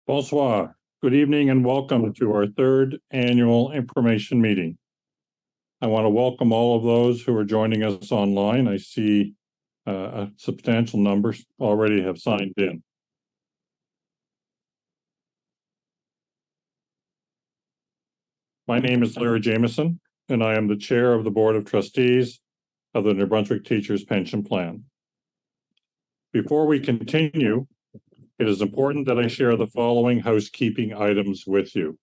Bonsoir. Good evening and welcome to our third annual information meeting. I want to welcome all of those who are joining us online. I see a substantial number already have signed in. My name is Larry Jameson, and I am the chair of the Board of Trustees of the New Brunswick Teachers Pension Plan. Before we continue, it is important that I share the following housekeeping items with you.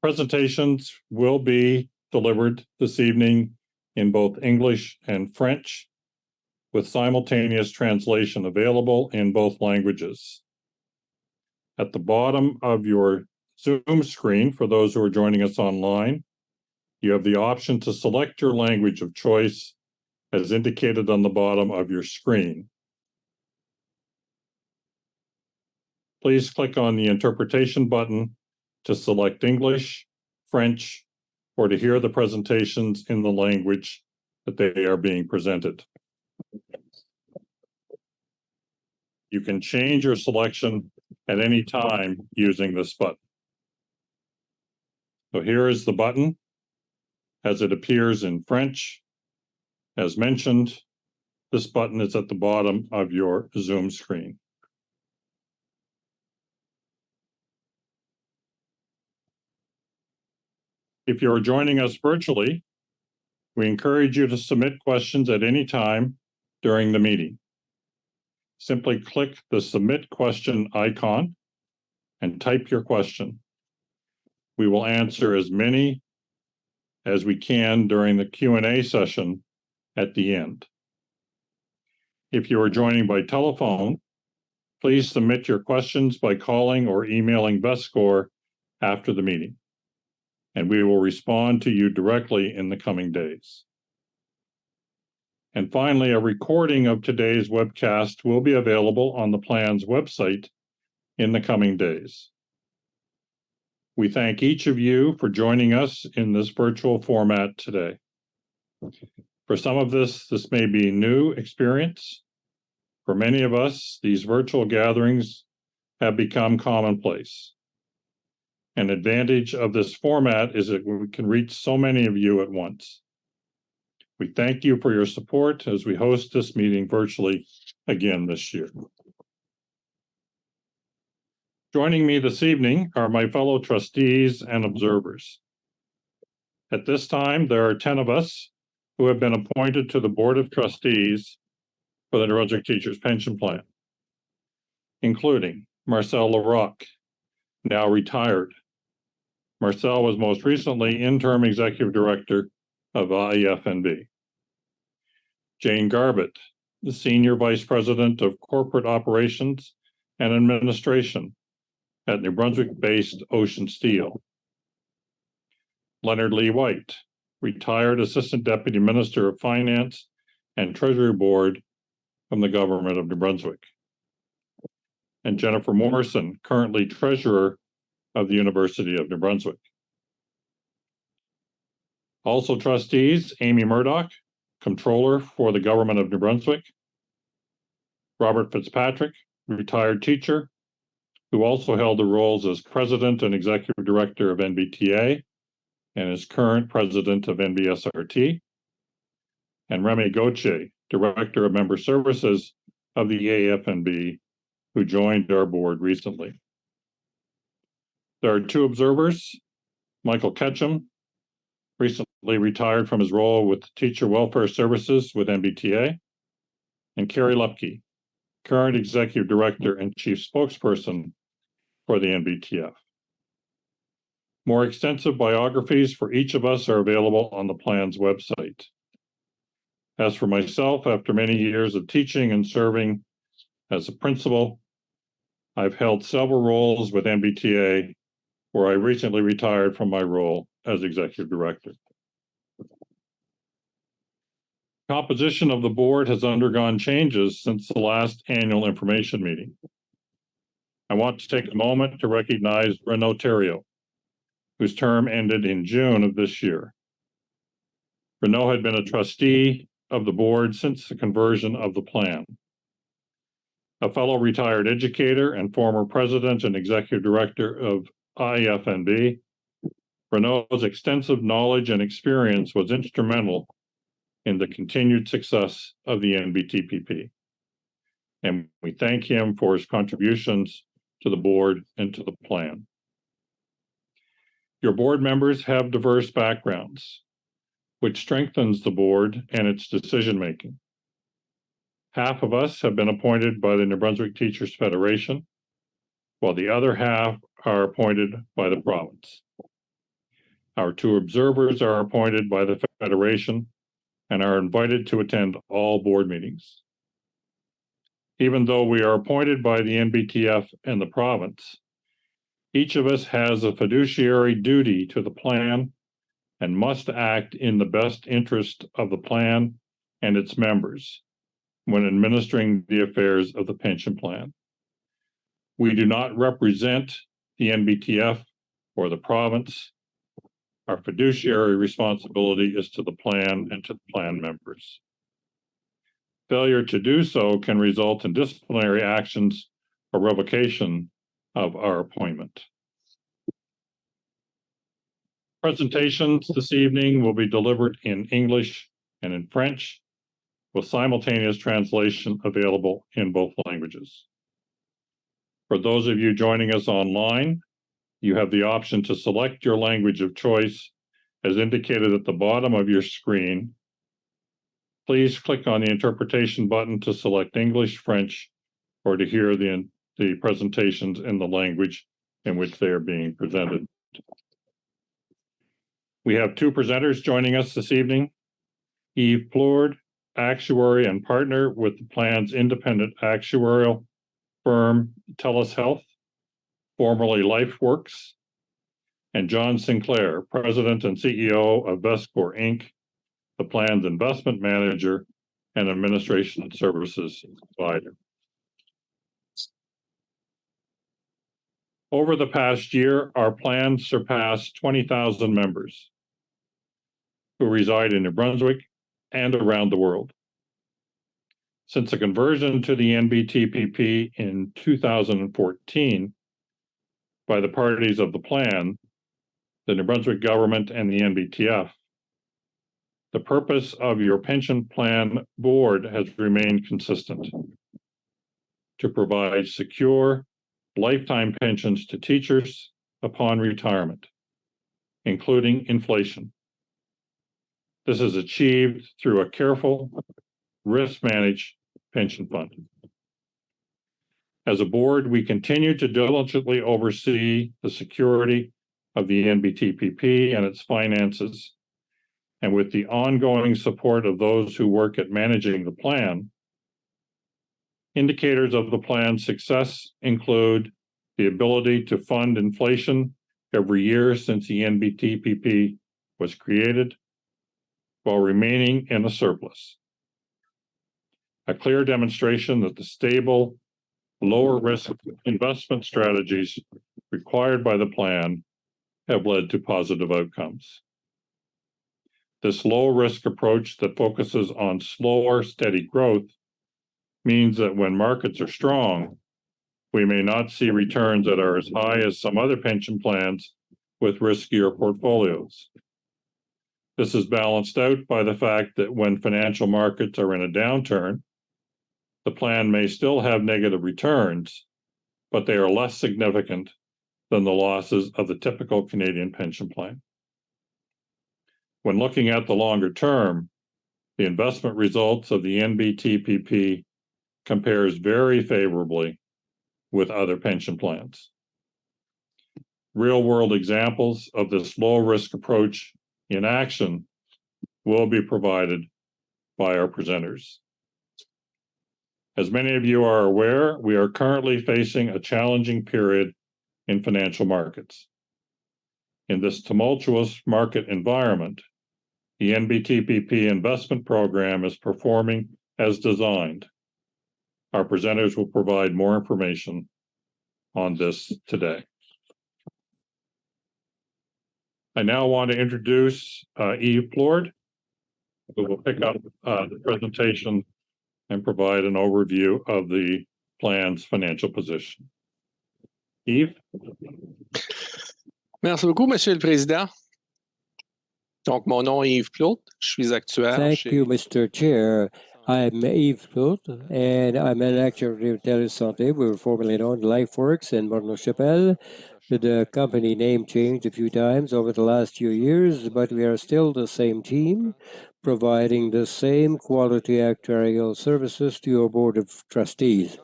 Presentations will be delivered this evening in both English and French, with simultaneous translation available in both languages. At the bottom of your Zoom screen, for those who are joining us online, you have the option to select your language of choice as indicated on the bottom of your screen. Please click on the interpretation button to select English, French, or to hear the presentations in the language that they are being presented. You can change your selection at any time using this button. So here is the button as it appears in French. As mentioned, this button is at the bottom of your Zoom screen. If you're joining us virtually, we encourage you to submit questions at any time during the meeting. Simply click the Submit Question icon and type your question. We will answer as many as we can during the Q&A session at the end. If you are joining by telephone, please submit your questions by calling or emailing BestScore after the meeting, and we will respond to you directly in the coming days. And finally, a recording of today's webcast will be available on the plan's website in the coming days. We thank each of you for joining us in this virtual format today. For some of this may be new experience. For many of us, these virtual gatherings have become commonplace. An advantage of this format is that we can reach so many of you at once. We thank you for your support as we host this meeting virtually again this year. Joining me this evening are my fellow trustees and observers. At this time, there are 10 of us who have been appointed to the Board of Trustees for the New Brunswick Teachers Pension Plan, including Marcel Larocque, now retired. Marcel was most recently interim executive director of IFNB. Jane Garbett, the senior vice president of corporate operations and administration at New Brunswick-based Ocean Steel. Leonard Lee White, retired assistant deputy minister of finance and treasury board from the government of New Brunswick. And Jennifer Morrison, currently treasurer of the University of New Brunswick. Also trustees, Amy Murdoch, comptroller for the government of New Brunswick. Robert Fitzpatrick, retired teacher, who also held the roles as president and executive director of NBTA and is current president of NBSRT. And Remy Gauthier, director of member services of the AFNB, who joined our board recently. There are two observers, Michael Ketchum, recently retired from his role with Teacher Welfare Services with NBTA, and Carrie Lepke, current executive director and chief spokesperson for the NBTF. More extensive biographies for each of us are available on the plan's website. As for myself, after many years of teaching and serving as a principal, I've held several roles with NBTA, where I recently retired from my role as executive director. Composition of the board has undergone changes since the last annual information meeting. I want to take a moment to recognize Renaud Theriault, whose term ended in June of this year. Renaud had been a trustee of the board since the conversion of the plan. a fellow retired educator and former president and executive director of IFNB. Renaud's extensive knowledge and experience was instrumental in the continued success of the NBTPP. And we thank him for his contributions to the board and to the plan. Your board members have diverse backgrounds, which strengthens the board and its decision-making. Half of us have been appointed by the New Brunswick Teachers Federation, while the other half are appointed by the province. Our 2 observers are appointed by the Federation and are invited to attend all board meetings. Even though we are appointed by the NBTF and the province, each of us has a fiduciary duty to the plan and must act in the best interest of the plan and its members when administering the affairs of the pension plan. We do not represent the NBTF or the province. Our fiduciary responsibility is to the plan and to the plan members. Failure to do so can result in disciplinary actions or revocation of our appointment. Presentations this evening will be delivered in English and in French, with simultaneous translation available in both languages. For those of you joining us online, you have the option to select your language of choice as indicated at the bottom of your screen. Please click on the interpretation button to select English, French, or to hear the presentations in the language in which they are being presented. We have 2 presenters joining us this evening. Yves Plourde, actuary and partner with the plan's independent actuarial firm, TELUS Health, formerly LifeWorks, and John Sinclair, President and CEO of Vescor Inc., the plan's investment manager and administration services provider. Over the past year, our plan surpassed 20,000 members who reside in New Brunswick and around the world. Since the conversion to the NBTPP in 2014 by the parties of the plan, the New Brunswick government and the NBTF, the purpose of your pension plan board has remained consistent: to provide secure lifetime pensions to teachers upon retirement, including inflation. This is achieved through a careful, risk-managed pension fund. As a board, we continue to diligently oversee the security of the NBTPP and its finances, and with the ongoing support of those who work at managing the plan, indicators of the plan's success include the ability to fund inflation every year since the NBTPP was created, while remaining in a surplus. A clear demonstration that the stable, lower risk investment strategies required by the plan have led to positive outcomes. This low risk approach that focuses on slower, steady growth means that when markets are strong, we may not see returns that are as high as some other pension plans with riskier portfolios. This is balanced out by the fact that when financial markets are in a downturn, the plan may still have negative returns, but they are less significant than the losses of the typical Canadian pension plan. When looking at the longer term, the investment results of the NBTPP compares very favorably with other pension plans. Real-world examples of this low-risk approach in action will be provided by our presenters. As many of you are aware, we are currently facing a challenging period in financial markets. In this tumultuous market environment, the NBTPP investment program is performing as designed. Our presenters will provide more information on this today. I now want to introduce Yves Plourde, who will pick up the presentation and provide an overview of the plan's financial position. Yves? Merci beaucoup, Monsieur le Président. Donc, mon nom est Yves Plourde. Je suis actuaire. Thank you, Mr. Chair. I'm Yves Plourde, and I'm an actuary of Telesanté. We were formerly known LifeWorks in Morneau-Chapelle. The company name changed a few times over the last few years, but we are still the same team, providing the same quality actuarial services to your Board of Trustees.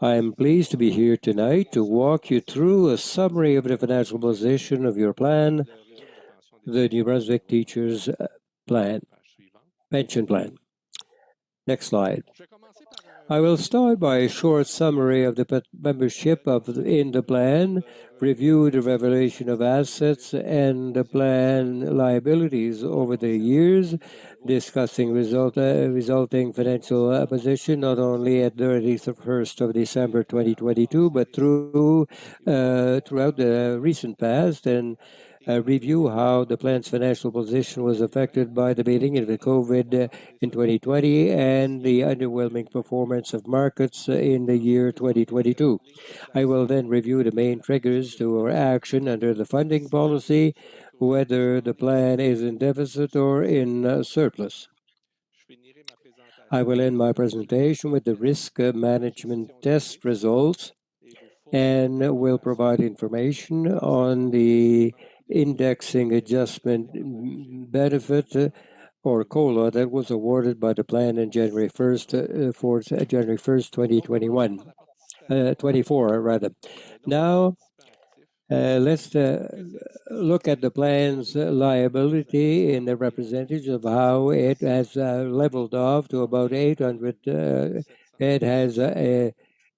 I am pleased to be here tonight to walk you through a summary of the financial position of your plan, the New Brunswick Teachers Pension Plan. Next slide. I will start by a short summary of the membership in the plan, review the revelation of assets and the plan liabilities over the years, discussing resulting financial position not only at 31st of December 2022, but throughout the recent past, and review how the plan's financial position was affected by the beginning of the COVID in 2020 and the underwhelming performance of markets in the year 2022. I will then review the main triggers to our action under the funding policy, whether the plan is in deficit or in surplus. I will end my presentation with the risk management test results and will provide information on the indexing adjustment benefit or COLA that was awarded by the plan on January 1st, for January 1st, 24 rather. Now, let's look at the plan's liability in the representation of how it has leveled off to about 800. It has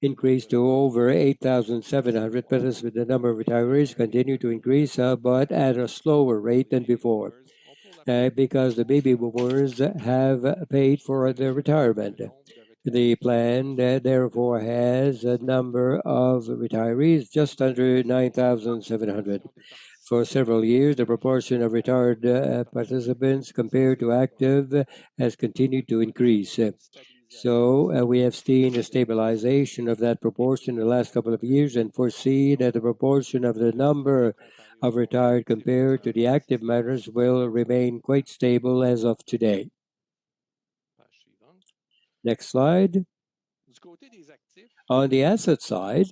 increased to over 8,700, but as the number of retirees continue to increase, but at a slower rate than before, because the baby boomers have paid for their retirement. The plan therefore has a number of retirees just under 9,700. For several years, the proportion of retired participants compared to active has continued to increase. So we have seen a stabilization of that proportion in the last couple of years and foresee that the proportion of the number of retired compared to the active members will remain quite stable as of today. Next slide. On the asset side,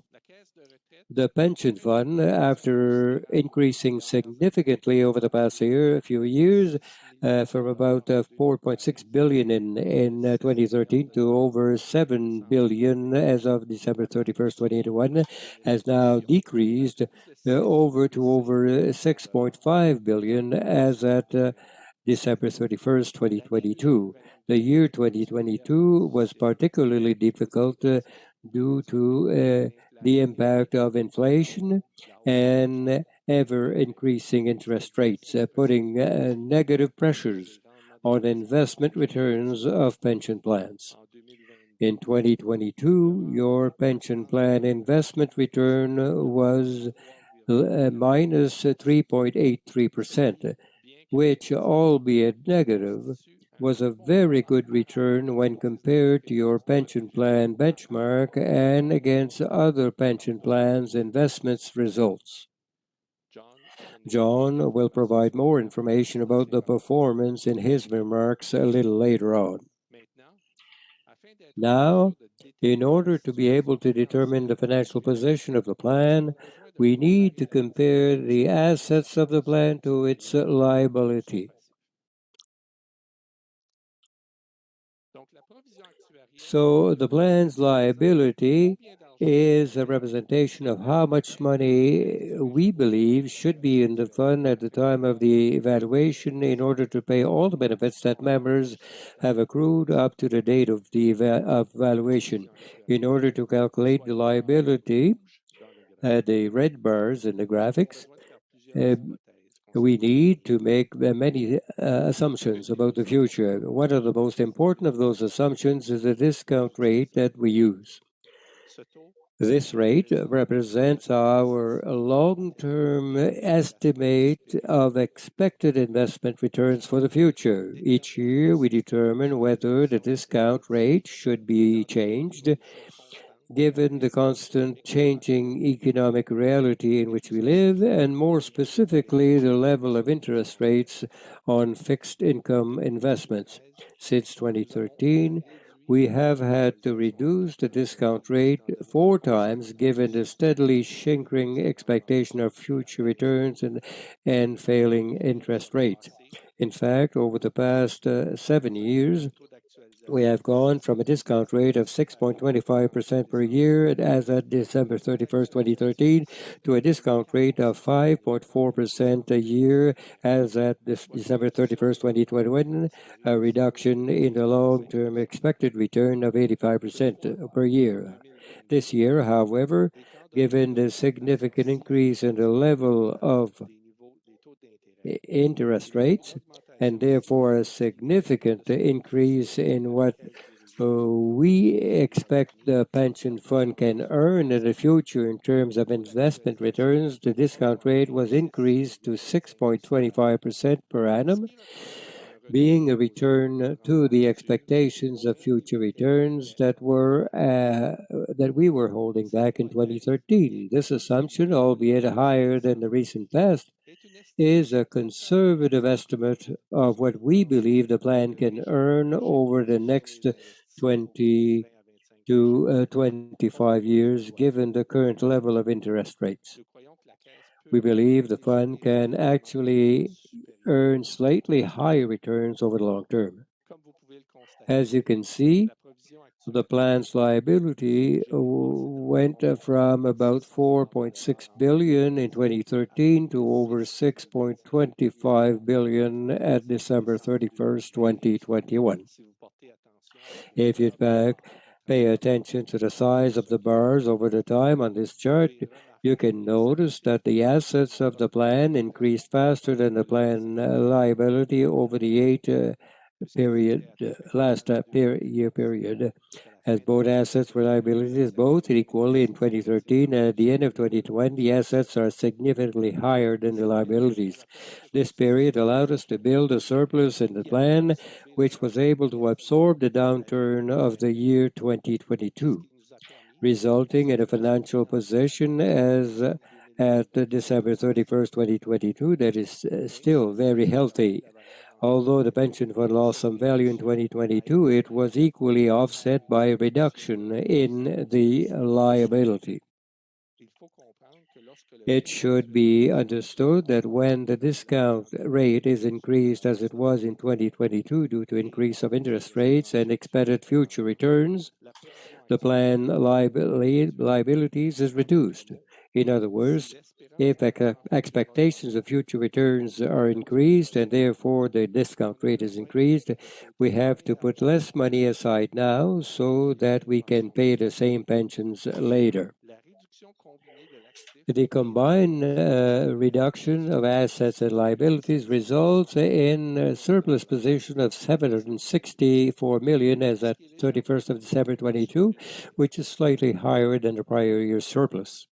the pension fund, after increasing significantly over the past few years, from about 4.6 billion in 2013 to over 7 billion as of December 31st, 2021, has now decreased over 6.5 billion as at December 31st, 2022. The year 2022 was particularly difficult due to the impact of inflation and ever-increasing interest rates, putting negative pressures on investment returns of pension plans. In 2022, your pension plan investment return was minus 3.83%, which, albeit negative, was a very good return when compared to your pension plan benchmark and against other pension plans' investments results. John will provide more information about the performance in his remarks a little later on. Now, in order to be able to determine the financial position of the plan, we need to compare the assets of the plan to its liability. So the plan's liability is a representation of how much money we believe should be in the fund at the time of the evaluation in order to pay all the benefits that members have accrued up to the date of the evaluation. In order to calculate the liability, the red bars in the graphics, we need to make many assumptions about the future. One of the most important of those assumptions is the discount rate that we use. This rate represents our long-term estimate of expected investment returns for the future. Each year, we determine whether the discount rate should be changed given the constant changing economic reality in which we live, and more specifically, the level of interest rates on fixed income investments. Since 2013, we have had to reduce the discount rate 4 times given the steadily shrinking expectation of future returns and failing interest rates. In fact, over the past 7 years, we have gone from a discount rate of 6.25% per year as at December 31st, 2013, to a discount rate of 5.4% a year as at December 31st, 2021, a reduction in the long-term expected return of 85% per year. This year, however, given the significant increase in the level of interest rates, and therefore a significant increase in what we expect the pension fund can earn in the future in terms of investment returns, the discount rate was increased to 6.25% per annum, being a return to the expectations of future returns that we were holding back in 2013. This assumption, albeit higher than the recent past, is a conservative estimate of what we believe the plan can earn over the next 20 to 25 years, given the current level of interest rates. We believe the fund can actually earn slightly higher returns over the long term. As you can see, the plan's liability went from about 4.6 billion in 2013 to over 6.25 billion at December 31st, 2021. If you pay attention to the size of the bars over the time on this chart, you can notice that the assets of the plan increased faster than the plan liability over the last year period, as both assets were liabilities both equally in 2013, and at the end of 2020, the assets are significantly higher than the liabilities. This period allowed us to build a surplus in the plan, which was able to absorb the downturn of the year 2022, resulting in a financial position as at December 31st, 2022, that is still very healthy. Although the pension fund lost some value in 2022, it was equally offset by a reduction in the liability. It should be understood that when the discount rate is increased as it was in 2022 due to increase of interest rates and expected future returns, the plan liabilities is reduced. In other words, if expectations of future returns are increased and therefore the discount rate is increased, we have to put less money aside now so that we can pay the same pensions later. The combined reduction of assets and liabilities results in a surplus position of 764 million as at 31st of December 22, which is slightly higher than the prior year's surplus.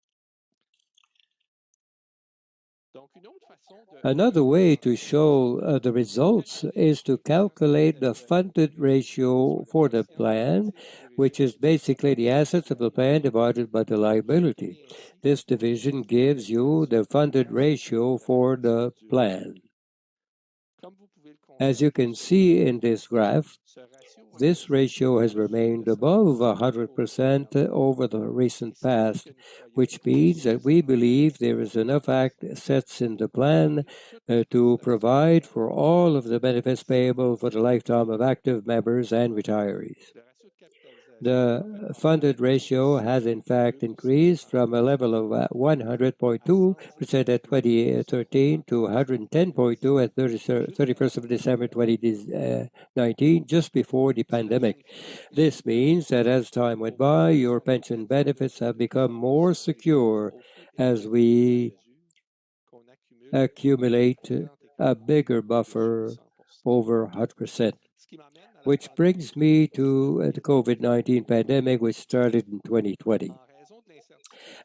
Another way to show the results is to calculate the funded ratio for the plan, which is basically the assets of the plan divided by the liability. This division gives you the funded ratio for the plan. As you can see in this graph, this ratio has remained above 100% over the recent past, which means that we believe there is enough assets in the plan to provide for all of the benefits payable for the lifetime of active members and retirees. The funded ratio has in fact increased from a level of 100.2% at 2013 to 110.2% at 31st of December 2019, just before the pandemic. This means that as time went by, your pension benefits have become more secure as we accumulate a bigger buffer over 100%. Which brings me to the COVID-19 pandemic, which started in 2020.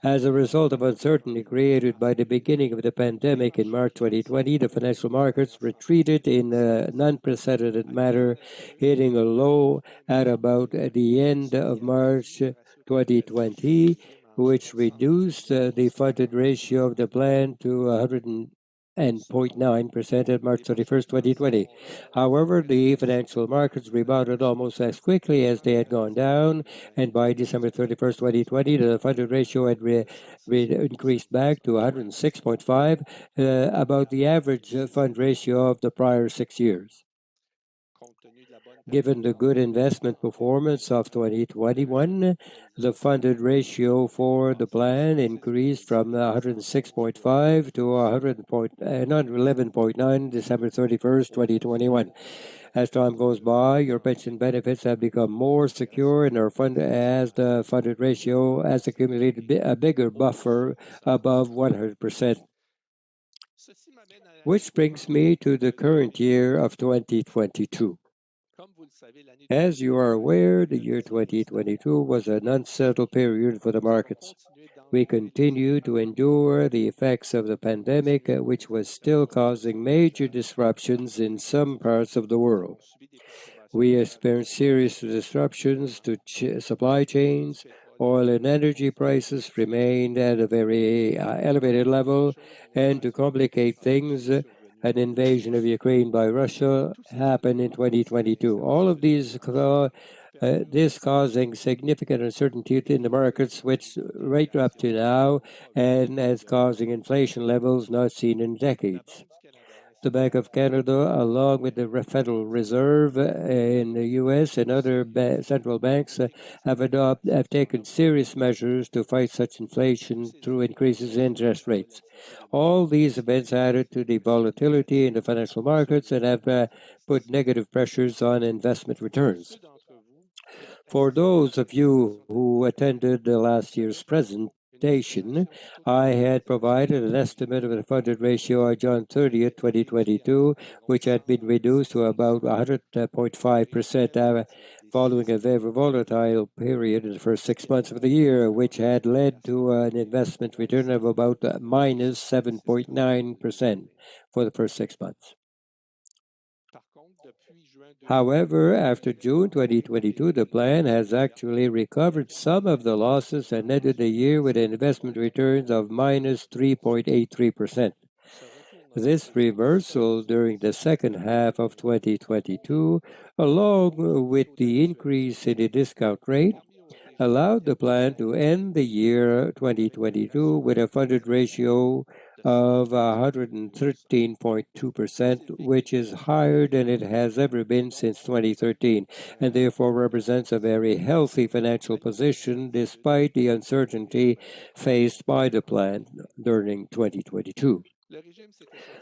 As a result of uncertainty created by the beginning of the pandemic in March 2020, the financial markets retreated in an unprecedented manner, hitting a low at about the end of March 2020, which reduced the funded ratio of the plan to 100.9% at March 31st, 2020. However, the financial markets rebounded almost as quickly as they had gone down, and by December 31st, 2020, the funded ratio had increased back to 106.5, about the average fund ratio of the prior 6 years. Given the good investment performance of 2021, the funded ratio for the plan increased from 106.5 to 111.9 December 31st, 2021. As time goes by, your pension benefits have become more secure and our fund as the funded ratio has accumulated a bigger buffer above 100%. Which brings me to the current year of 2022. As you are aware, the year 2022 was an unsettled period for the markets. We continue to endure the effects of the pandemic, which was still causing major disruptions in some parts of the world. We experienced serious disruptions to supply chains. Oil and energy prices remained at a very elevated level, and to complicate things, an invasion of Ukraine by Russia happened in 2022. All of these this causing significant uncertainty in the markets, which right up to now, and as causing inflation levels not seen in decades. The Bank of Canada, along with the Federal Reserve in the U.S. and other central banks, have taken serious measures to fight such inflation through increases in interest rates. All these events added to the volatility in the financial markets and have put negative pressures on investment returns. For those of you who attended last year's presentation, I had provided an estimate of the funded ratio on June 30th, 2022, which had been reduced to about 100.5% following a very volatile period in the first 6 months of the year, which had led to an investment return of about minus 7.9% for the first 6 months. However, after June 2022, the plan has actually recovered some of the losses and ended the year with investment returns of minus 3.83%. This reversal during the second half of 2022, along with the increase in the discount rate, allowed the plan to end the year 2022 with a funded ratio of 113.2%, which is higher than it has ever been since 2013, and therefore represents a very healthy financial position despite the uncertainty faced by the plan during 2022.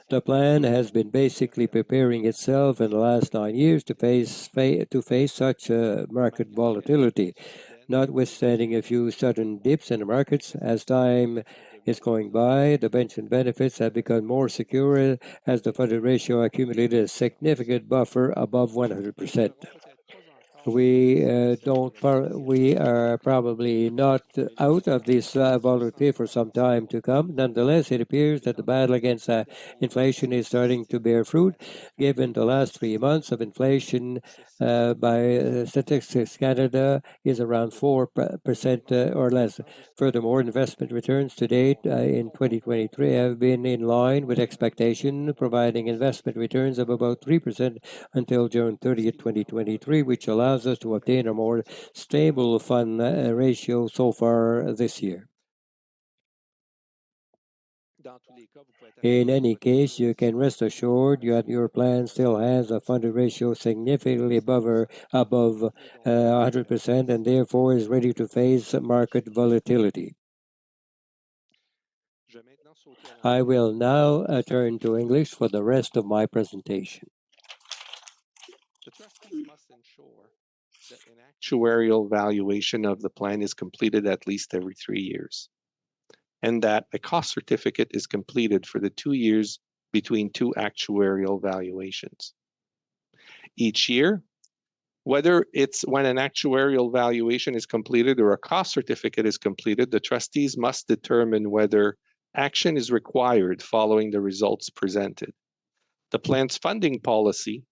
The plan has been basically preparing itself in the last 9 years to face such market volatility. Notwithstanding a few sudden dips in the markets, as time is going by, the pension benefits have become more secure as the funded ratio accumulated a significant buffer above 100%. We are probably not out of this volatility for some time to come. Nonetheless, it appears that the battle against inflation is starting to bear fruit, given the last 3 months of inflation by Statistics Canada is around 4% or less. Furthermore, investment returns to date in 2023 have been in line with expectation, providing investment returns of about 3% until June 30th, 2023, which allows us to obtain a more stable fund ratio so far this year. In any case, you can rest assured that your plan still has a funded ratio significantly above 100% and therefore is ready to face market volatility. I will now turn to English for the rest of my presentation. The trustees must ensure that an actuarial valuation of the plan is completed at least every 3 years, and that a cost certificate is completed for the 2 years between 2 actuarial valuations. Each year, whether it's when an actuarial valuation is completed or a cost certificate is completed, the trustees must determine whether action is required following the results presented. The plan's funding policy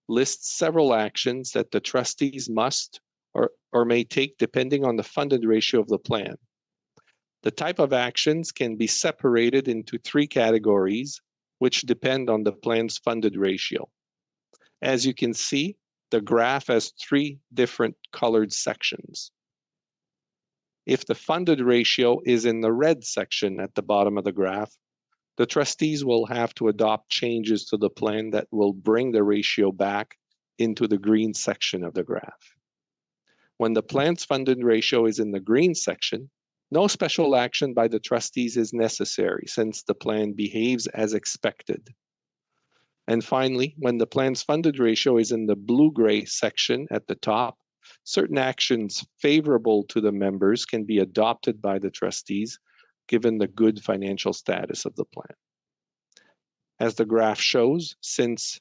lists several actions that the trustees must or or may take depending on the funded ratio of the plan. The type of actions can be separated into 3 categories, which depend on the plan's funded ratio. As you can see, the graph has 3 different colored sections. If the funded ratio is in the red section at the bottom of the graph, the trustees will have to adopt changes to the plan that will bring the ratio back into the green section of the graph. When the plan's funded ratio is in the green section, no special action by the trustees is necessary since the plan behaves as expected. And finally, when the plan's funded ratio is in the blue-gray section at the top, certain actions favorable to the members can be adopted by the trustees given the good financial status of the plan. As the graph shows, since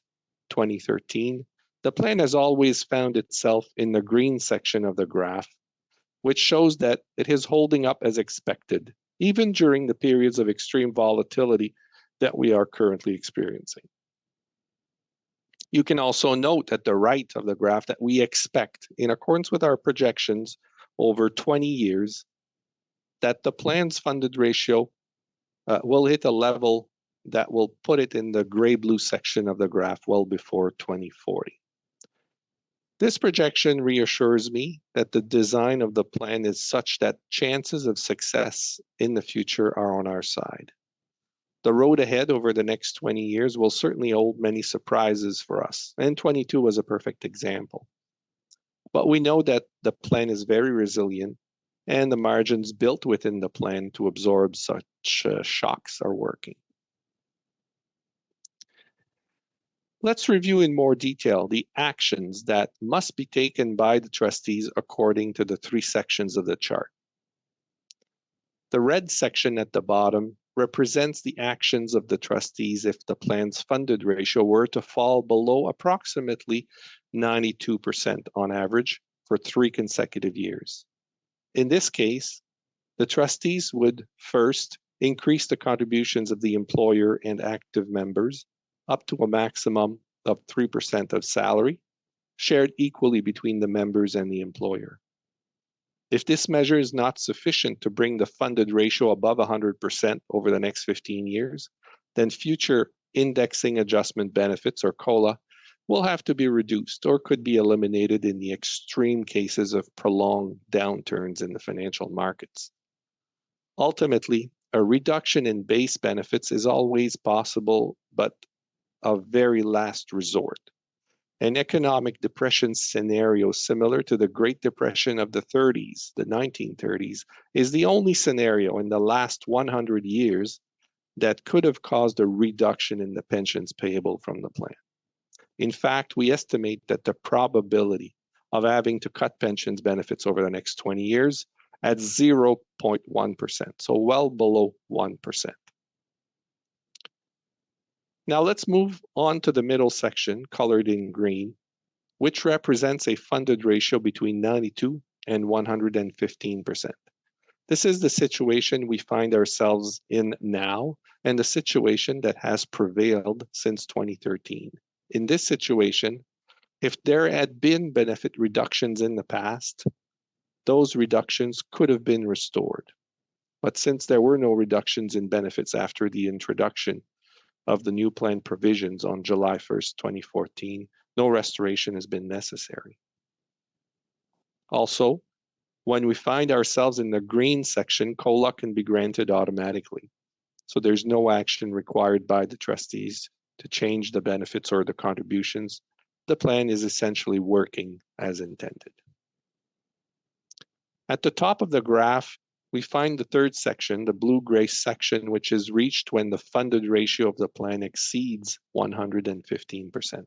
2013, the plan has always found itself in the green section of the graph, which shows that it is holding up as expected, even during the periods of extreme volatility that we are currently experiencing. You can also note at the right of the graph that we expect, in accordance with our projections over 20 years, that the plan's funded ratio will hit a level that will put it in the gray-blue section of the graph well before 2040. This projection reassures me that the design of the plan is such that chances of success in the future are on our side. The road ahead over the next 20 years will certainly hold many surprises for us, and 22 was a perfect example. But we know that the plan is very resilient, and the margins built within the plan to absorb such shocks are working. Let's review in more detail the actions that must be taken by the trustees according to the 3 sections of the chart. The red section at the bottom represents the actions of the trustees if the plan's funded ratio were to fall below approximately 92% on average for 3 consecutive years. In this case, the trustees would first increase the contributions of the employer and active members up to a maximum of 3% of salary, shared equally between the members and the employer. If this measure is not sufficient to bring the funded ratio above 100% over the next 15 years, then future indexing adjustment benefits, or COLA, will have to be reduced or could be eliminated in the extreme cases of prolonged downturns in the financial markets. Ultimately, a reduction in base benefits is always possible, but a very last resort. An economic depression scenario similar to the Great Depression of the 30s, the 1930s, is the only scenario in the last 100 years that could have caused a reduction in the pensions payable from the plan. In fact, we estimate that the probability of having to cut pensions benefits over the next 20 years at 0.1%, so well below 1%. Now let's move on to the middle section, colored in green, which represents a funded ratio between 92 and 115%. This is the situation we find ourselves in now and the situation that has prevailed since 2013. In this situation, if there had been benefit reductions in the past, those reductions could have been restored. But since there were no reductions in benefits after the introduction of the new plan provisions on July 1st, 2014, no restoration has been necessary. Also, when we find ourselves in the green section, COLA can be granted automatically. So there's no action required by the trustees to change the benefits or the contributions. The plan is essentially working as intended. At the top of the graph, we find the 3rd section, the blue-gray section, which is reached when the funded ratio of the plan exceeds 115%.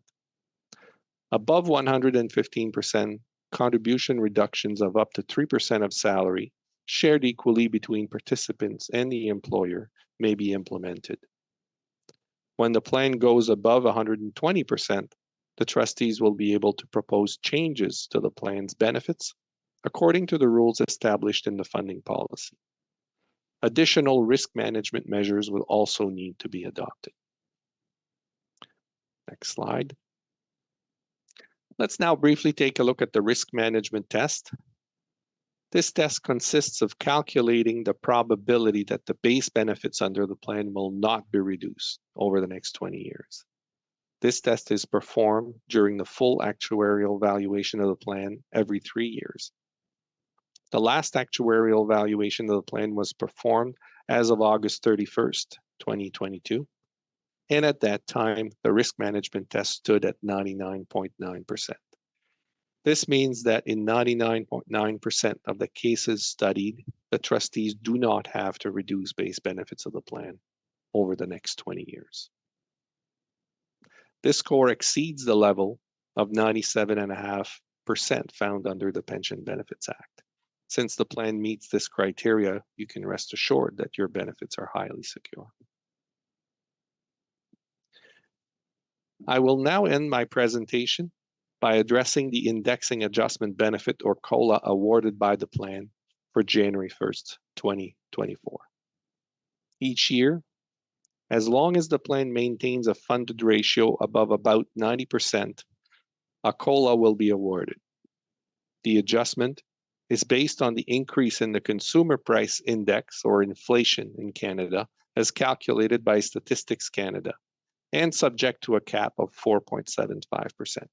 Above 115%, contribution reductions of up to 3% of salary, shared equally between participants and the employer, may be implemented. When the plan goes above 120%, the trustees will be able to propose changes to the plan's benefits according to the rules established in the funding policy. Additional risk management measures will also need to be adopted. Next slide. Let's now briefly take a look at the risk management test. This test consists of calculating the probability that the base benefits under the plan will not be reduced over the next 20 years. This test is performed during the full actuarial valuation of the plan every 3 years. The last actuarial valuation of the plan was performed as of August 31st, 2022, and at that time, the risk management test stood at 99.9%. This means that in 99.9% of the cases studied, the trustees do not have to reduce base benefits of the plan over the next 20 years. This score exceeds the level of 97.5% found under the Pension Benefits Act. Since the plan meets this criteria, you can rest assured that your benefits are highly secure. I will now end my presentation by addressing the indexing adjustment benefit, or COLA, awarded by the plan for January 1st, 2024. Each year, as long as the plan maintains a funded ratio above about 90%, a COLA will be awarded. The adjustment is based on the increase in the Consumer Price Index, or inflation in Canada, as calculated by Statistics Canada, and subject to a cap of 4.75%.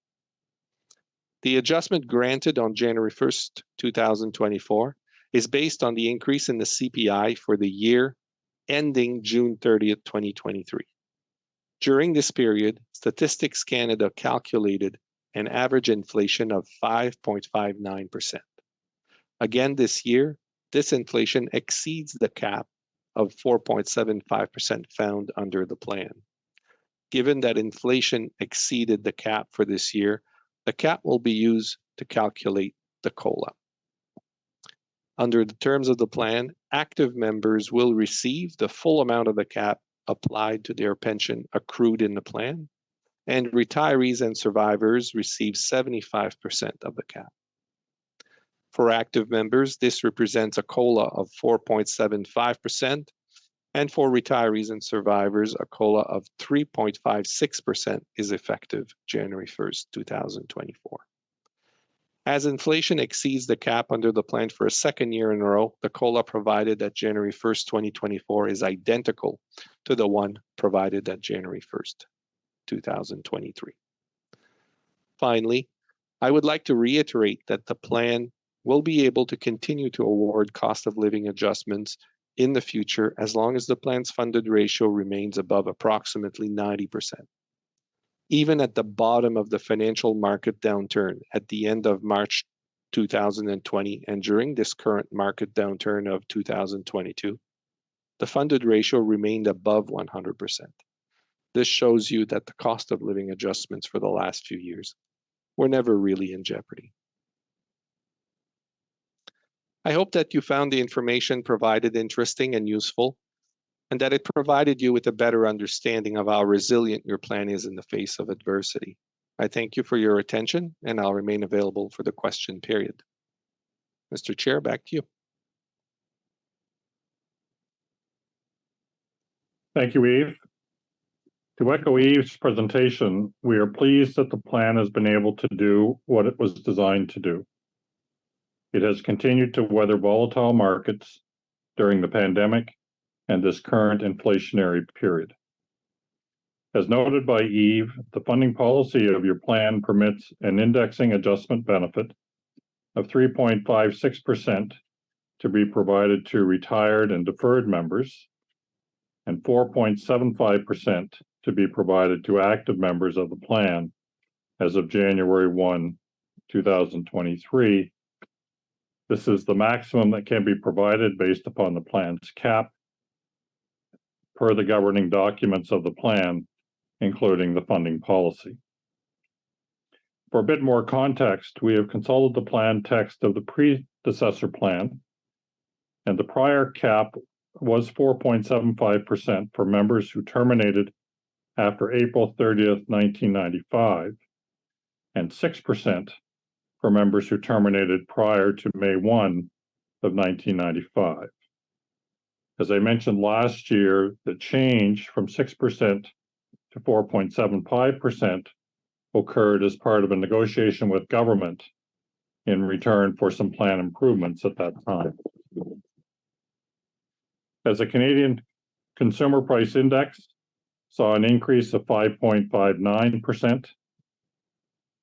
The adjustment granted on January 1st, 2024 is based on the increase in the CPI for the year ending June 30th, 2023. During this period, Statistics Canada calculated an average inflation of 5.59%. Again this year, this inflation exceeds the cap of 4.75% found under the plan. Given that inflation exceeded the cap for this year, the cap will be used to calculate the COLA. Under the terms of the plan, active members will receive the full amount of the cap applied to their pension accrued in the plan, and retirees and survivors receive 75% of the cap. For active members, this represents a COLA of 4.75%, and for retirees and survivors, a COLA of 3.56% is effective January 1st, 2024. As inflation exceeds the cap under the plan for a second year in a row, the COLA provided at January 1st, 2024 is identical to the one provided at January 1st, 2023. Finally, I would like to reiterate that the plan will be able to continue to award cost of living adjustments in the future as long as the plan's funded ratio remains above approximately 90%. Even at the bottom of the financial market downturn at the end of March 2020 and during this current market downturn of 2022, the funded ratio remained above 100%. This shows you that the cost of living adjustments for the last few years were never really in jeopardy. I hope that you found the information provided interesting and useful, and that it provided you with a better understanding of how resilient your plan is in the face of adversity. I thank you for your attention, and I'll remain available for the question period. Mr. Chair, back to you. Thank you, Yves. To echo Yves' presentation, we are pleased that the plan has been able to do what it was designed to do. It has continued to weather volatile markets during the pandemic and this current inflationary period. As noted by Yves, the funding policy of your plan permits an indexing adjustment benefit of 3.56% to be provided to retired and deferred members, and 4.75% to be provided to active members of the plan as of January 1, 2023. This is the maximum that can be provided based upon the plan's cap per the governing documents of the plan, including the funding policy. For a bit more context, we have consulted the plan text of the predecessor plan, and the prior cap was 4.75% for members who terminated after April 30th, 1995, and 6% for members who terminated prior to May 1 of 1995. As I mentioned last year, the change from 6% to 4.75% occurred as part of a negotiation with government in return for some plan improvements at that time. As a Canadian Consumer Price Index saw an increase of 5.59%.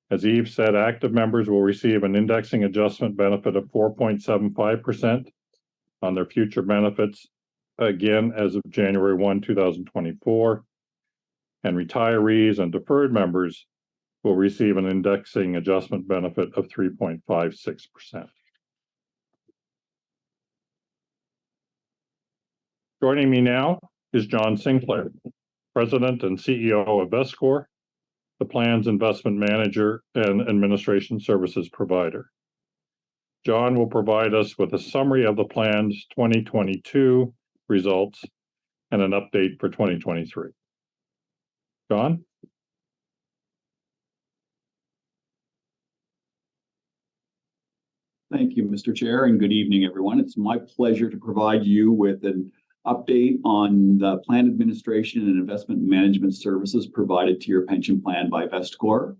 As Eve said, active members will receive an indexing adjustment benefit of 4.75% on their future benefits, again as of January 1, 2024. And retirees and deferred members will receive an indexing adjustment benefit of 3.56%. Joining me now is John Sinclair, President and CEO of Vestcor, the plan's investment manager and administration services provider. John will provide us with a summary of the plan's 2022 results and an update for 2023. John? Thank you, Mr. Chair, and good evening, everyone. It's my pleasure to provide you with an update on the plan administration and investment management services provided to your pension plan by Vestcor.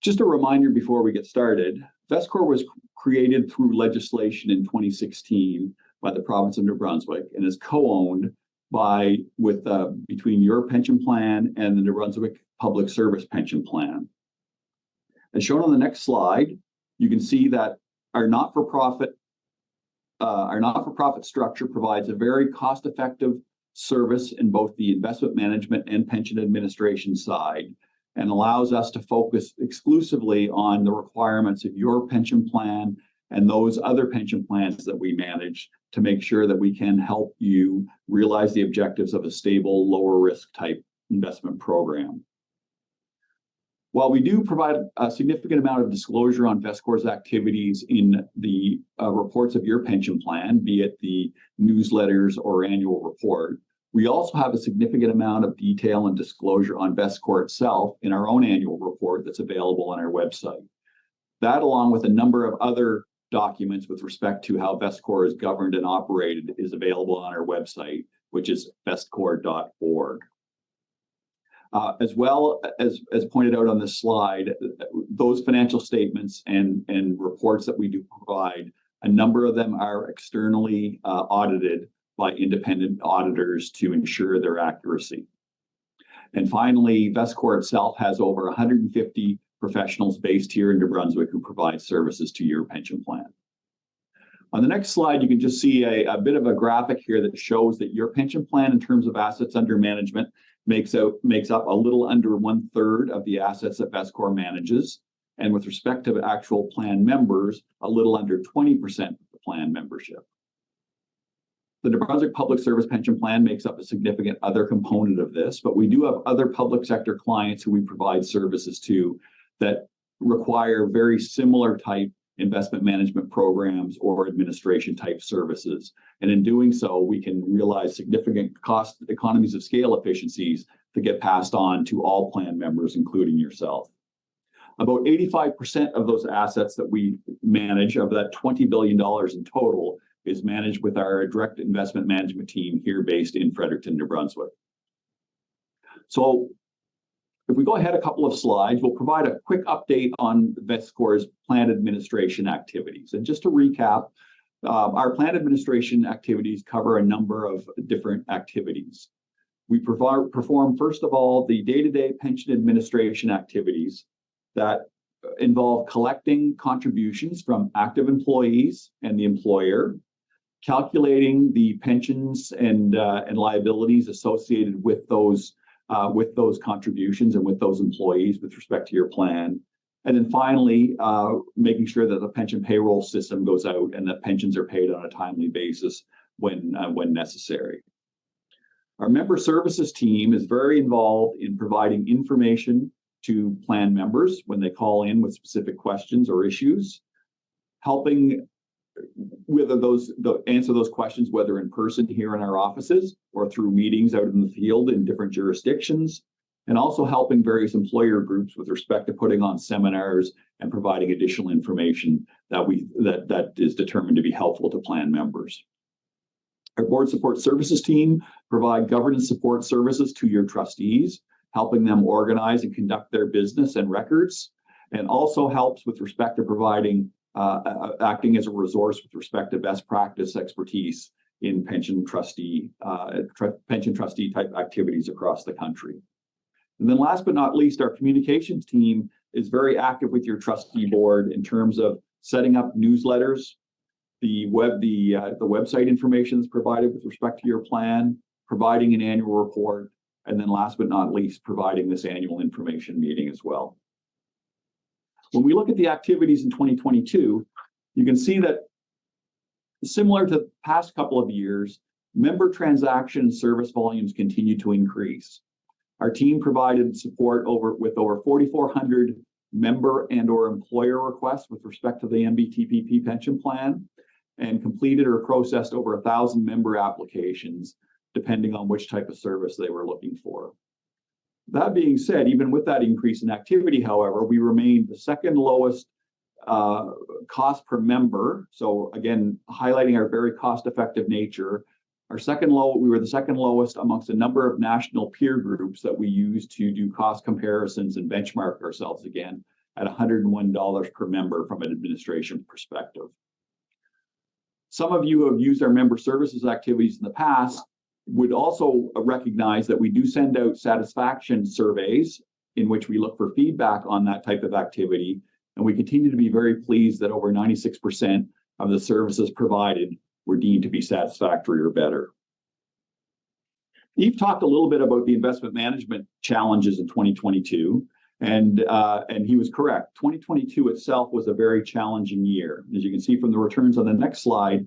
Just a reminder before we get started, Vestcor was created through legislation in 2016 by the province of New Brunswick and is co-owned between your pension plan and the New Brunswick Public Service Pension Plan. As shown on the next slide, you can see that our not-for-profit structure provides a very cost-effective service in both the investment management and pension administration side, and allows us to focus exclusively on the requirements of your pension plan and those other pension plans that we manage to make sure that we can help you realize the objectives of a stable, lower risk type investment program. While we do provide a significant amount of disclosure on Vestcor's activities in the reports of your pension plan, be it the newsletters or annual report, we also have a significant amount of detail and disclosure on Vestcor itself in our own annual report that's available on our website. That, along with a number of other documents with respect to how Vestcor is governed and operated, is available on our website, which is vestcor.org. As well as pointed out on this slide, those financial statements and reports that we do provide, a number of them are externally audited by independent auditors to ensure their accuracy. And finally, Vestcor itself has over 150 professionals based here in New Brunswick who provide services to your pension plan. On the next slide, you can just see a bit of a graphic here that shows that your pension plan, in terms of assets under management, makes up a little under 1/3 of the assets that Vestcor manages. And with respect to actual plan members, a little under 20% of the plan membership. The New Brunswick Public Service Pension Plan makes up a significant other component of this, but we do have other public sector clients who we provide services to that require very similar type investment management programs or administration type services. And in doing so, we can realize significant cost economies of scale efficiencies to get passed on to all plan members, including yourself. About 85% of those assets that we manage, of that $20 billion in total, is managed with our direct investment management team here based in Fredericton, New Brunswick. So if we go ahead a couple of slides, we'll provide a quick update on Vestcor's plan administration activities. And just to recap, our plan administration activities cover a number of different activities. We perform, first of all, the day-to-day pension administration activities that involve collecting contributions from active employees and the employer, calculating the pensions and liabilities associated with those contributions and with those employees with respect to your plan. And then finally, making sure that the pension payroll system goes out and that pensions are paid on a timely basis when necessary. Our member services team is very involved in providing information to plan members when they call in with specific questions or issues, helping answer those questions, whether in person here in our offices or through meetings out in the field in different jurisdictions, and also helping various employer groups with respect to putting on seminars and providing additional information that is determined to be helpful to plan members. Our board support services team provide governance support services to your trustees, helping them organize and conduct their business and records, and also helps with respect to providing, acting as a resource with respect to best practice expertise in pension trustee type activities across the country. And then last but not least, our communications team is very active with your trustee board in terms of setting up newsletters, the website information that's provided with respect to your plan, providing an annual report, and then last but not least, providing this annual information meeting as well. When we look at the activities in 2022, you can see that similar to the past couple of years, member transaction service volumes continue to increase. Our team provided support with over 4,400 member and or employer requests with respect to the NBTPP pension plan, and completed or processed over 1,000 member applications, depending on which type of service they were looking for. That being said, even with that increase in activity, however, we remained the second lowest cost per member. So again, highlighting our very cost-effective nature. We were the second lowest amongst a number of national peer groups that we use to do cost comparisons and benchmark ourselves again at $101 per member from an administration perspective. Some of you who have used our member services activities in the past would also recognize that we do send out satisfaction surveys in which we look for feedback on that type of activity. And we continue to be very pleased that over 96% of the services provided were deemed to be satisfactory or better. Eve talked a little bit about the investment management challenges in 2022, and he was correct. 2022 itself was a very challenging year. As you can see from the returns on the next slide,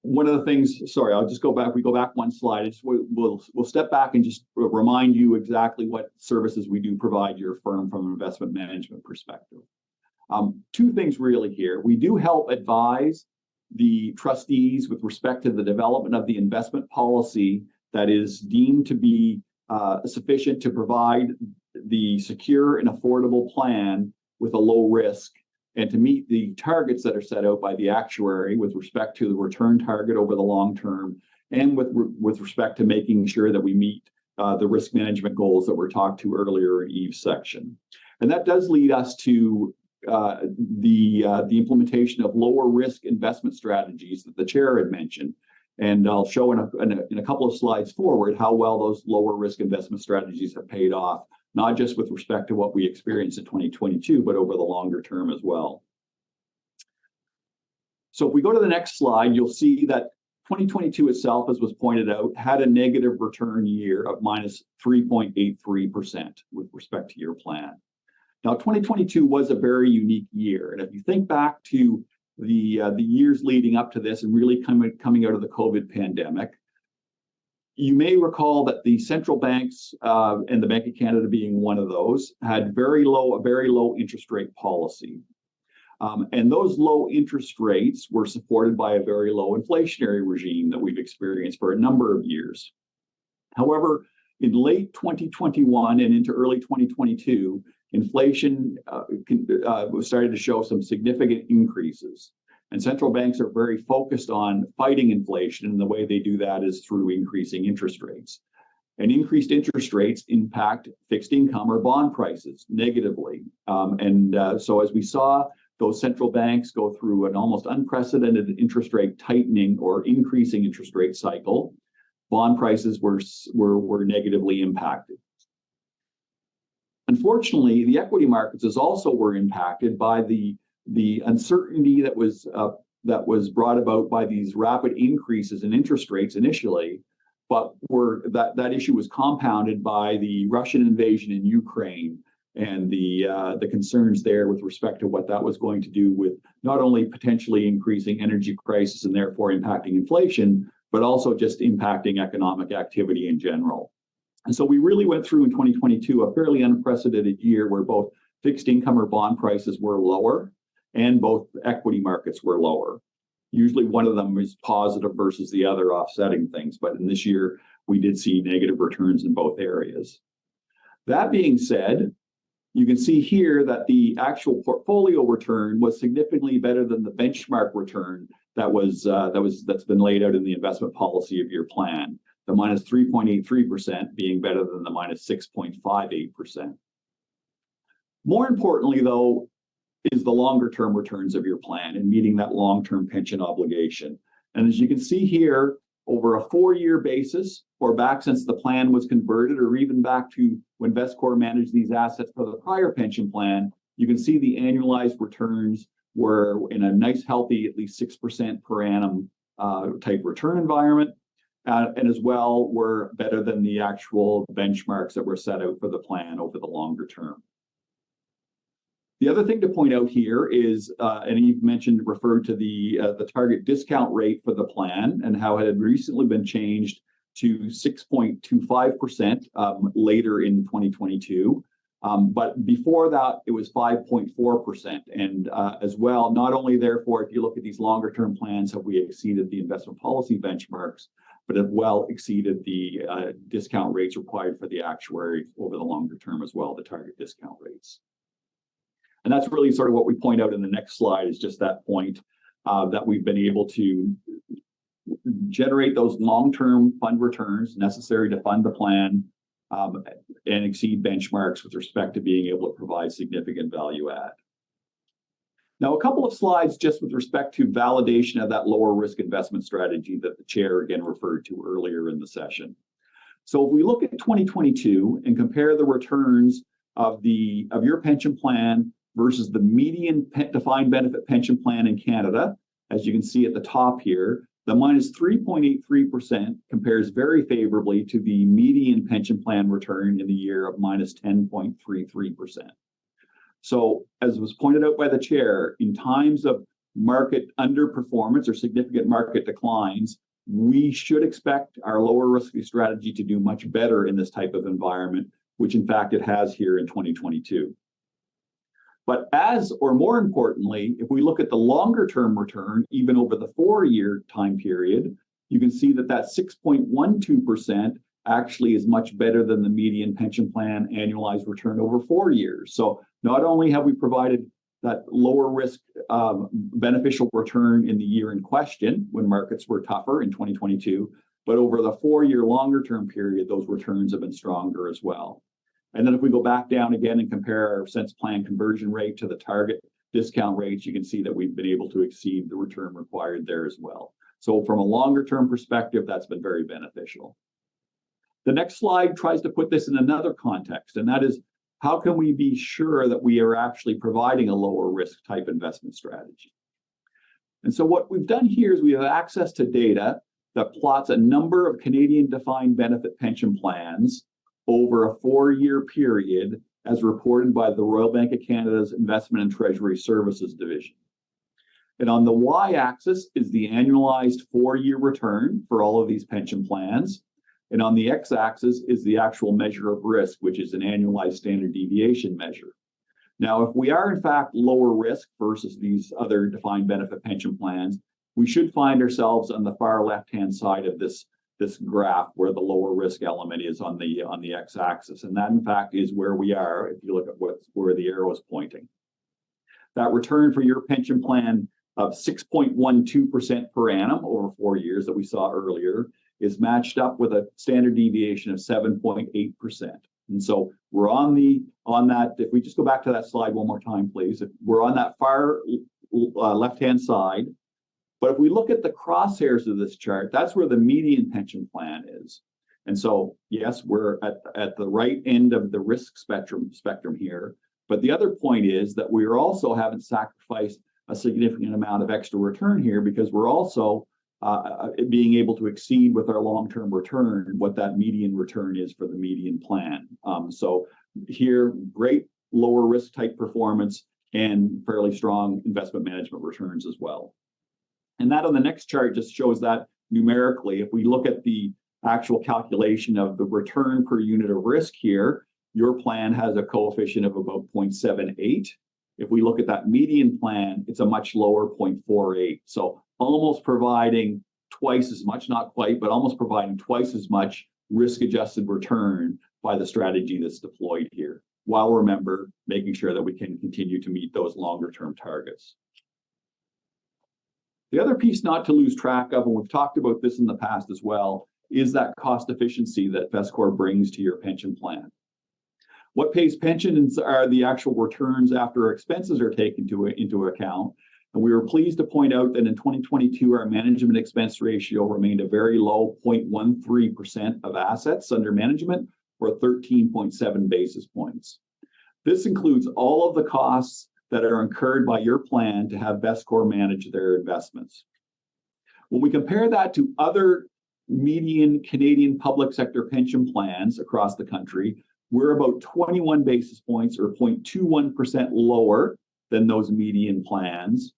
one of the things, sorry, I'll just go back. We go back one slide. We'll step back and just remind you exactly what services we do provide your firm from an investment management perspective. Two things really here. We do help advise the trustees with respect to the development of the investment policy that is deemed to be sufficient to provide the secure and affordable plan with a low risk, and to meet the targets that are set out by the actuary with respect to the return target over the long term, and with respect to making sure that we meet the risk management goals that were talked to earlier in Eve's section. And that does lead us to the implementation of lower risk investment strategies that the chair had mentioned. And I'll show in a couple of slides forward how well those lower risk investment strategies have paid off, not just with respect to what we experienced in 2022, but over the longer term as well. So if we go to the next slide, you'll see that 2022 itself, as was pointed out, had a negative return year of minus 3.83% with respect to your plan. Now, 2022 was a very unique year. And if you think back to the years leading up to this and really coming out of the COVID pandemic, you may recall that the central banks and the Bank of Canada being one of those had a very low interest rate policy. And those low interest rates were supported by a very low inflationary regime that we've experienced for a number of years. However, in late 2021 and into early 2022, inflation started to show some significant increases. And central banks are very focused on fighting inflation, and the way they do that is through increasing interest rates. And increased interest rates impact fixed income or bond prices negatively. So as we saw those central banks go through an almost unprecedented interest rate tightening or increasing interest rate cycle, bond prices were negatively impacted. Unfortunately, the equity markets also were impacted by the uncertainty that was brought about by these rapid increases in interest rates initially, but that issue was compounded by the Russian invasion in Ukraine and the concerns there with respect to what that was going to do with not only potentially increasing energy prices and therefore impacting inflation, but also just impacting economic activity in general. And so we really went through in 2022 a fairly unprecedented year where both fixed income or bond prices were lower and both equity markets were lower. Usually one of them is positive versus the other, offsetting things. But in this year, we did see negative returns in both areas. That being said, you can see here that the actual portfolio return was significantly better than the benchmark return that's been laid out in the investment policy of your plan. The minus 3.83% being better than the minus 6.58%. More importantly, though, is the longer term returns of your plan and meeting that long-term pension obligation. And as you can see here, over a 4-year basis, or back since the plan was converted, or even back to when Vestcor managed these assets for the prior pension plan, you can see the annualized returns were in a nice, healthy, at least 6% per annum type return environment. And as well, were better than the actual benchmarks that were set out for the plan over the longer term. The other thing to point out here is, and you've referred to the target discount rate for the plan and how it had recently been changed to 6.25% later in 2022. But before that, it was 5.4%. And as well, not only therefore, if you look at these longer term plans, have we exceeded the investment policy benchmarks, but have well exceeded the discount rates required for the actuary over the longer term as well, the target discount rates. And that's really sort of what we point out in the next slide, is just that point that we've been able to generate those long-term fund returns necessary to fund the plan and exceed benchmarks with respect to being able to provide significant value add. Now, a couple of slides just with respect to validation of that lower risk investment strategy that the chair again referred to earlier in the session. So if we look at 2022 and compare the returns of your pension plan versus the median defined benefit pension plan in Canada, as you can see at the top here, the minus 3.83% compares very favorably to the median pension plan return in the year of minus 10.33%. So as was pointed out by the chair, in times of market underperformance or significant market declines, we should expect our lower risk strategy to do much better in this type of environment, which in fact it has here in 2022. But as, or more importantly, if we look at the longer term return, even over the 4-year time period, you can see that 6.12% actually is much better than the median pension plan annualized return over 4 years. So not only have we provided that lower risk beneficial return in the year in question when markets were tougher in 2022, but over the 4-year longer term period, those returns have been stronger as well. And then if we go back down again and compare our sense plan conversion rate to the target discount rates, you can see that we've been able to exceed the return required there as well. So from a longer term perspective, that's been very beneficial. The next slide tries to put this in another context, and that is, how can we be sure that we are actually providing a lower risk type investment strategy? And so what we've done here is we have access to data that plots a number of Canadian defined benefit pension plans over a 4-year period as reported by the Royal Bank of Canada's Investment and Treasury Services Division. And on the y-axis is the annualized 4-year return for all of these pension plans. And on the x-axis is the actual measure of risk, which is an annualized standard deviation measure. Now, if we are in fact lower risk versus these other defined benefit pension plans, we should find ourselves on the far left-hand side of this graph where the lower risk element is on the x-axis. And that in fact is where we are if you look at where the arrow is pointing. That return for your pension plan of 6.12% per annum over 4 years that we saw earlier is matched up with a standard deviation of 7.8%. And so we're on that, if we just go back to that slide one more time, please. We're on that far left-hand side. But if we look at the crosshairs of this chart, that's where the median pension plan is. And so, yes, we're at the right end of the risk spectrum here. But the other point is that we also haven't sacrificed a significant amount of extra return here, because we're also being able to exceed with our long-term return what that median return is for the median plan. So here, great lower risk type performance and fairly strong investment management returns as well. And that on the next chart just shows that numerically. If we look at the actual calculation of the return per unit of risk here, your plan has a coefficient of about 0.78. If we look at that median plan, it's a much lower 0.48. So almost providing twice as much, not quite, but almost providing twice as much risk-adjusted return by the strategy that's deployed here, while remember, making sure that we can continue to meet those longer-term targets. The other piece not to lose track of, and we've talked about this in the past as well, is that cost efficiency that Vestcor brings to your pension plan. What pays pensions are the actual returns after expenses are taken into account. And we were pleased to point out that in 2022, our management expense ratio remained a very low 0.13% of assets under management, or 13.7 basis points. This includes all of the costs that are incurred by your plan to have Vestcor manage their investments. When we compare that to other median Canadian public sector pension plans across the country, we're about 21 basis points or 0.21% lower than those median plans.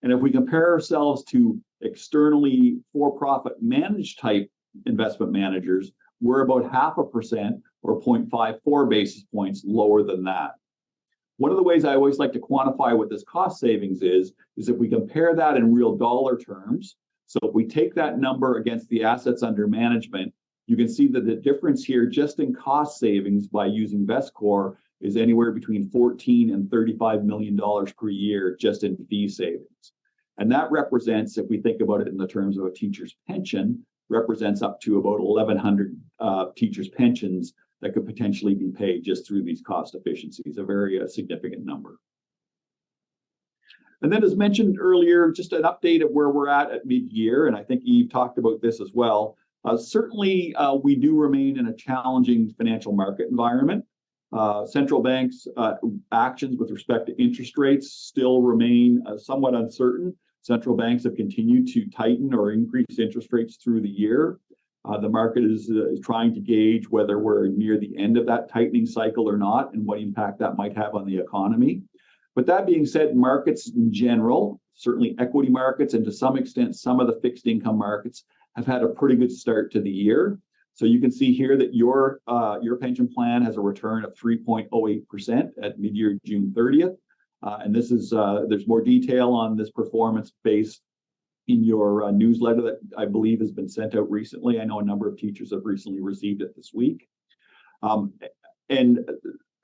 And if we compare ourselves to externally for-profit managed type investment managers, we're about 0.5% or 0.54 basis points lower than that. One of the ways I always like to quantify what this cost savings is if we compare that in real dollar terms. So if we take that number against the assets under management, you can see that the difference here just in cost savings by using Vestcor is anywhere between $14 and $35 million per year just in fee savings. And that represents, if we think about it in the terms of a teacher's pension, represents up to about 1,100 teachers' pensions that could potentially be paid just through these cost efficiencies, a very significant number. And then as mentioned earlier, just an update of where we're at mid-year, and I think Eve talked about this as well. Certainly, we do remain in a challenging financial market environment. Central banks' actions with respect to interest rates still remain somewhat uncertain. Central banks have continued to tighten or increase interest rates through the year. The market is trying to gauge whether we're near the end of that tightening cycle or not and what impact that might have on the economy. But that being said, markets in general, certainly equity markets and to some extent some of the fixed income markets have had a pretty good start to the year. So you can see here that your pension plan has a return of 3.08% at mid-year June 30th. And this is there's more detail on this performance based in your newsletter that I believe has been sent out recently. I know a number of teachers have recently received it this week. And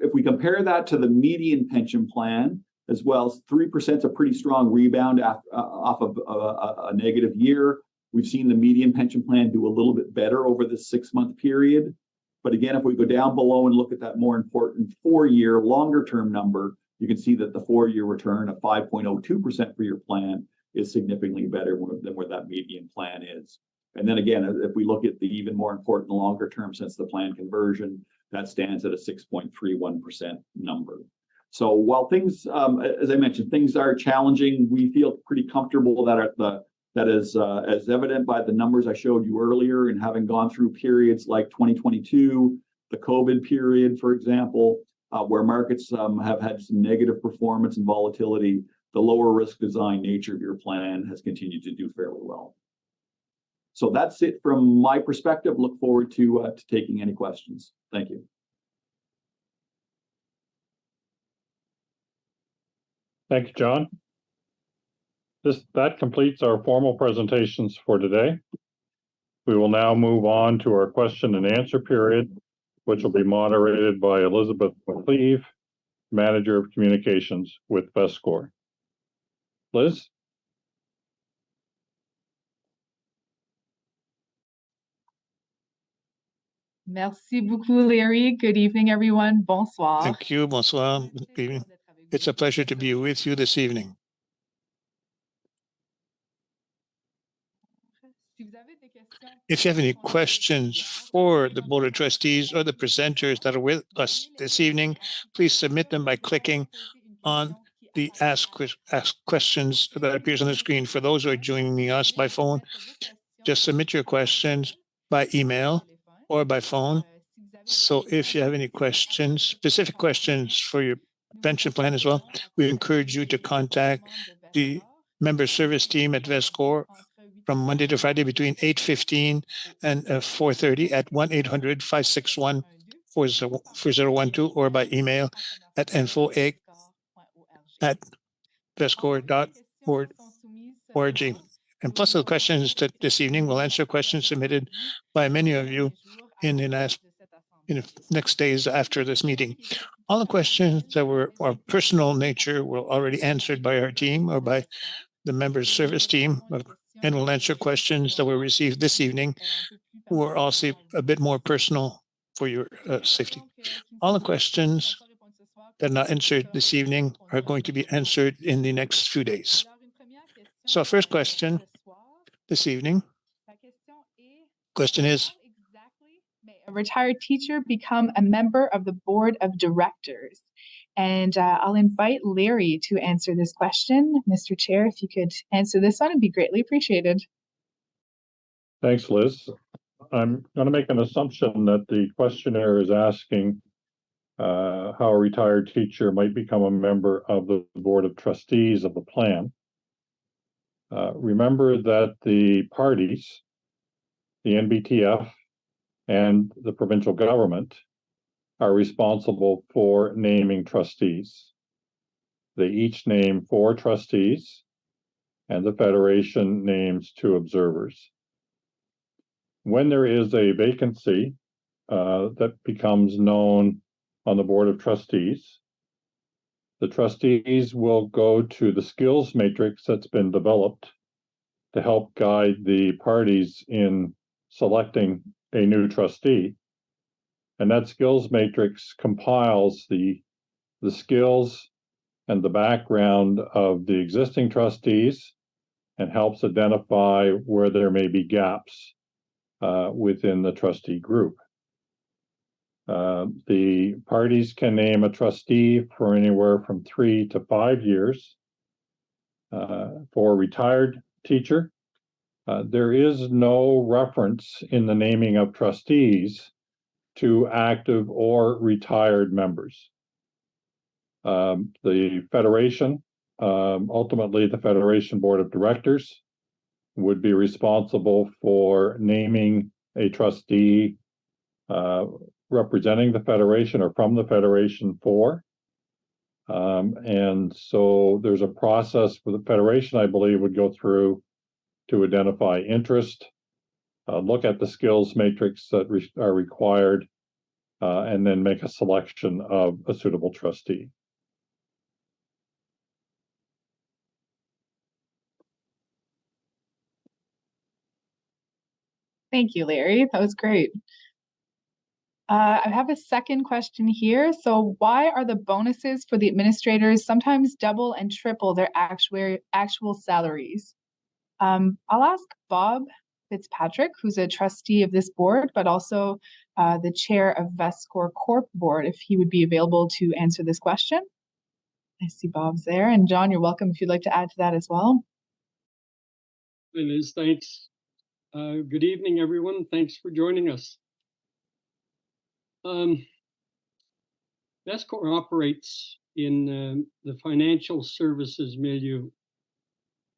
if we compare that to the median pension plan, as well as 3% is a pretty strong rebound off of a negative year. We've seen the median pension plan do a little bit better over this 6-month period. But again, if we go down below and look at that more important 4-year longer term number, you can see that the 4-year return of 5.02% for your plan is significantly better than where that median plan is. And then again, if we look at the even more important longer term since the plan conversion, that stands at a 6.31% number. So while things, as I mentioned, things are challenging, we feel pretty comfortable that is as evident by the numbers I showed you earlier, and having gone through periods like 2022, the COVID period, for example, where markets have had some negative performance and volatility, the lower risk design nature of your plan has continued to do fairly well. So that's it from my perspective. Look forward to taking any questions. Thank you. Thank you, John. That completes our formal presentations for today. We will now move on to our question and answer period, which will be moderated by Elizabeth McLeave, Manager of Communications with Vestcor. Liz? Merci beaucoup, Larry. Good evening, everyone. Bonsoir. Thank you. Bonsoir. Good evening. It's a pleasure to be with you this evening. If you have any questions for the Board of Trustees or the presenters that are with us this evening, please submit them by clicking on the Ask Questions that appears on the screen. For those who are joining us by phone, just submit your questions by email or by phone. So if you have any questions, specific questions for your pension plan as well, we encourage you to contact the member service team at Vestcor from Monday to Friday between 8:15 and 4:30 at 1-800-561-4012 or by email at info@vestcor.org. And plus the questions that this evening, we'll answer questions submitted by many of you in the next days after this meeting. All the questions that were of personal nature were already answered by our team or by the members service team, and we'll answer questions that were received this evening were also a bit more personal for your safety. All the questions that are not answered this evening are going to be answered in the next few days. So first question this evening. Question is, may a retired teacher become a member of the board of directors? And I'll invite Larry to answer this question. Mr. Chair, if you could answer this one, it'd be greatly appreciated. Thanks, Liz. I'm going to make an assumption that the questionnaire is asking how a retired teacher might become a member of the board of trustees of the plan. Remember that the parties, the NBTF and the provincial government, are responsible for naming trustees. They each name 4 trustees, and the Federation names 2 observers. When there is a vacancy that becomes known on the Board of Trustees, the trustees will go to the skills matrix that's been developed to help guide the parties in selecting a new trustee. And that skills matrix compiles the skills and the background of the existing trustees and helps identify where there may be gaps within the trustee group. The parties can name a trustee for anywhere from 3 to 5 years. For a retired teacher, there is no reference in the naming of trustees to active or retired members. The Federation, ultimately the Federation Board of Directors, would be responsible for naming a trustee representing the Federation or from the Federation for. And so there's a process for the Federation, I believe, would go through to identify interest, look at the skills matrix that are required, and then make a selection of a suitable trustee. Thank you, Larry. That was great. I have a second question here. So why are the bonuses for the administrators sometimes double and triple their actual salaries? I'll ask Bob Fitzpatrick, who's a trustee of this board, but also the chair of Vescor Corp board, if he would be available to answer this question. I see Bob's there. And John, you're welcome if you'd like to add to that as well. Hi, Liz, thanks. Good evening, everyone. Thanks for joining us. Vescor operates in the financial services milieu,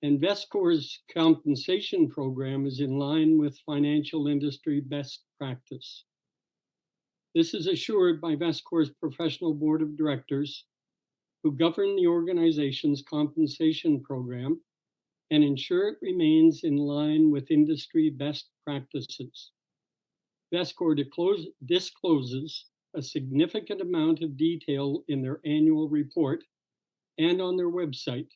and Vescor's compensation program is in line with financial industry best practice. This is assured by Vescor's professional board of directors, who govern the organization's compensation program and ensure it remains in line with industry best practices. Vescor discloses a significant amount of detail in their annual report and on their website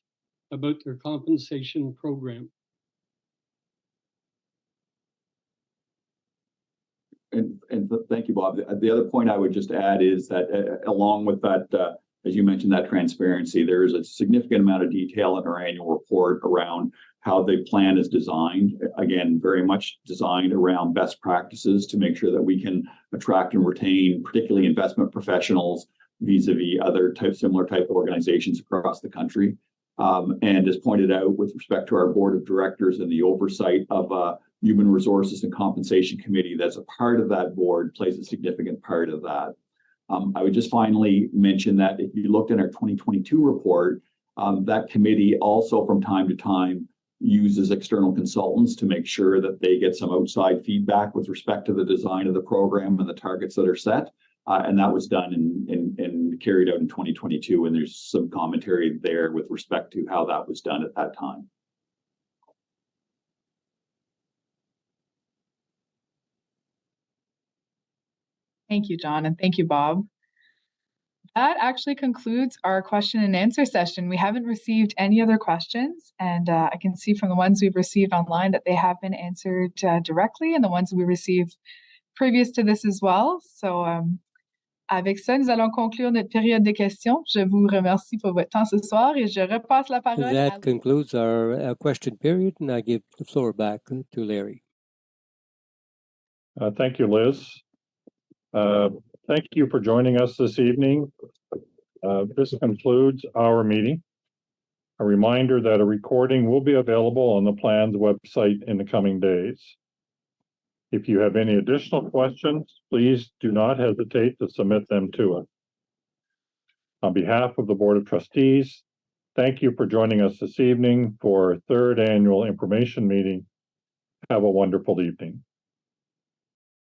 about their compensation program. And thank you, Bob. The other point I would just add is that along with that, as you mentioned, that transparency, there is a significant amount of detail in our annual report around how the plan is designed. Again, very much designed around best practices to make sure that we can attract and retain, particularly investment professionals, vis-a-vis other similar type of organizations across the country. And as pointed out with respect to our board of directors and the oversight of Human Resources and Compensation Committee, that's a part of that board, plays a significant part of that. I would just finally mention that if you looked in our 2022 report, that committee also from time to time uses external consultants to make sure that they get some outside feedback with respect to the design of the program and the targets that are set. And that was done and carried out in 2022. And there's some commentary there with respect to how that was done at that time. Thank you, John, and thank you, Bob. That actually concludes our question and answer session. We haven't received any other questions, and I can see from the ones we've received online that they have been answered directly, and the ones we received previous to this as well. So, avec ça, nous allons conclure notre période de questions. Je vous remercie pour votre temps ce soir et je repasse la parole à That concludes our question period, and I give the floor back to Larry. Thank you, Liz. Thank you for joining us this evening. This concludes our meeting. A reminder that a recording will be available on the plan's website in the coming days. If you have any additional questions, please do not hesitate to submit them to us. On behalf of the Board of Trustees, thank you for joining us this evening for our third annual information meeting. Have a wonderful evening.